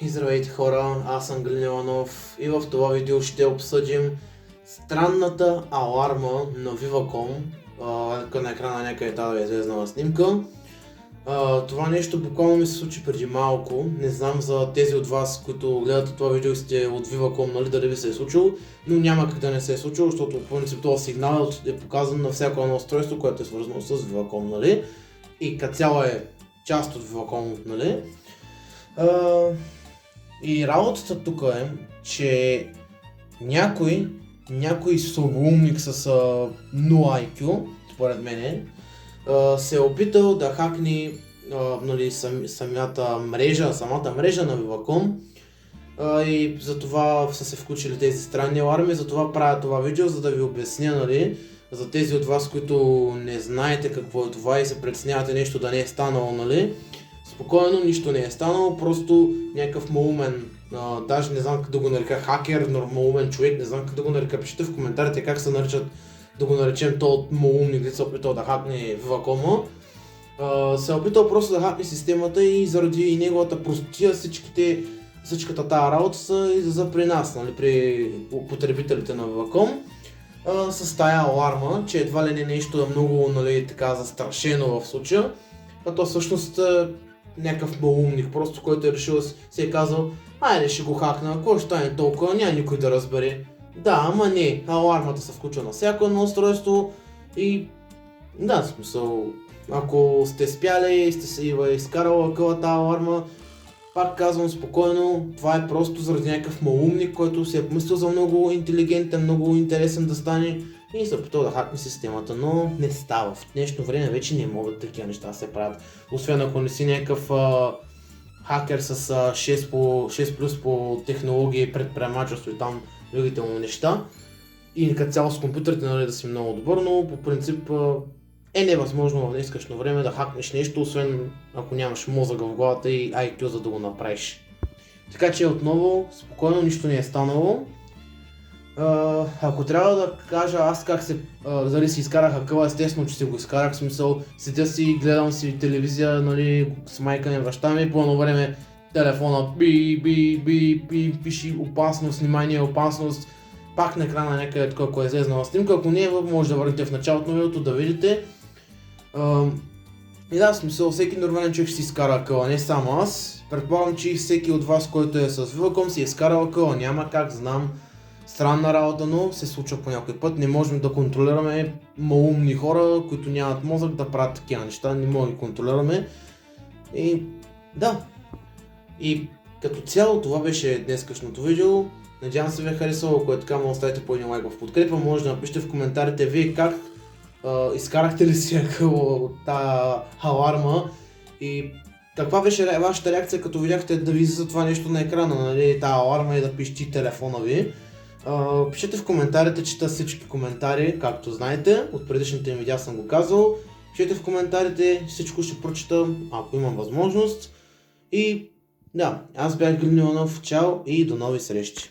И здравейте хора, аз съм Галин Иванов и в това видео ще обсъдим странната аларма на Viva.com. На екрана някъде тази е излезнала снимка. Това нещо буквално ми се случи преди малко. Не знам за тези от вас, които гледате това видео и сте от Viva.com, нали, дали ви се е случило, но няма как да не се е случило, защото по принцип този сигнал е показан на всяко едно устройство, което е свързано с Viva.com, нали? И като цяло е част от Viva.com, нали? И работата тук е, че някой слабоумник с 0 IQ, според мене, се е опитал да хакне нали, самата мрежа на Viva.com, и затова са се включили тези странни аларми, затова правя това видео, за да ви обясня, нали, за тези от вас, които не знаете какво е това и се притеснявате нещо да не е станало, нали. Спокойно, нищо не е станало, просто някакъв малумен, даже не знам как да го нарека хакер, малумен човек, не знам как да го нарека, пишете в коментарите как се наричат, да го наречем то малумник, да се опитал да хакне Viva.com. Се е опитал просто да хакне системата и заради неговата простотия всичката тази работа са излиза при нас, нали, при потребителите на Viva.com. С тая аларма, че едва ли не нещо е много, нали, така застрашено в случая, а то всъщност някакъв малумник, просто който е решил, си е казал, айде ще го хакна, ако ще стане толкова, няма никой да разбере. Да, ама не, алармата се включва на всяко едно устройство и да, в смисъл, ако сте спяли и сте се изкарала тази аларма, пак казвам спокойно, това е просто заради някакъв малумник, който се е помислил за много интелигентен, много интересен да стане и се опитал да хакне системата, но не става. В днешно време вече не могат такива неща да се правят, освен ако не си някакъв хакер с 6 по технология и предприемачество и там другите му неща. И като цяло с компютрите, нали, да си много добър, но по принцип е невъзможно в днескашно време да хакнеш нещо, освен ако нямаш мозък в главата и IQ, за да го направиш. Така че отново, спокойно, нищо не е станало. Ако трябва да кажа аз как дали си изкарах акъла, естествено, че си го изкарах, в смисъл, седя си, гледам си телевизия, нали, с майка ми и баща ми, по едно време телефона пише опасност, внимание, опасност, пак на екрана някъде такова, ако е излезнала снимка, ако не е, може да върнете в началото на видеото да видите. И да, в смисъл, всеки нормален човек ще си изкара акъла, не само аз. Предполагам, че и всеки от вас, който е с Viva.com, си е изкарал акъла, няма как, знам. Странна работа, но се случва по някой път. Не можем да контролираме малумни хора, които нямат мозък да правят такива неща, не можем да ги контролираме. И да. И като цяло това беше днескашното видео. Надявам се ви е харесало, ако е така, може да оставите по един лайк в подкрепа, може да напишете в коментарите вие как изкарахте ли си акъла от тази аларма и каква беше вашата реакция, като видяхте да ви излиза това нещо на екрана, нали, тази аларма и да пищи телефона ви. Пишете в коментарите, чета всички коментари, както знаете, от предишните ми видеа съм го казал. Пишете в коментарите, всичко ще прочета, ако имам възможност. И да, аз бях Галин Иванов, чао и до нови срещи!